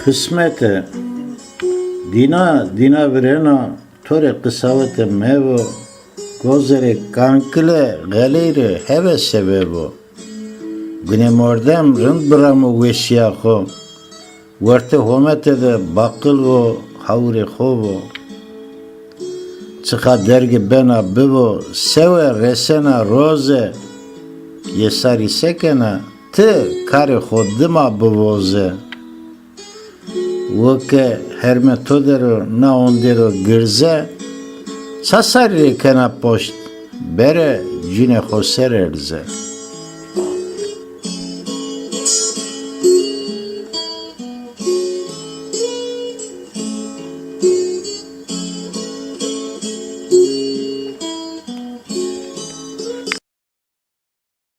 Kısmete dina virena tore kısavete mevo gozere kankile galeyre heve sebebu güne mordem rınd bıramı veşiyako verte homete de bakıl vo havre hovo çıka dergi bena bivo seve resena roze yesari sekena te kare xoddima bivoze Vake hermetodero na ondero girze Sasari kena poşt bere cine xoser erze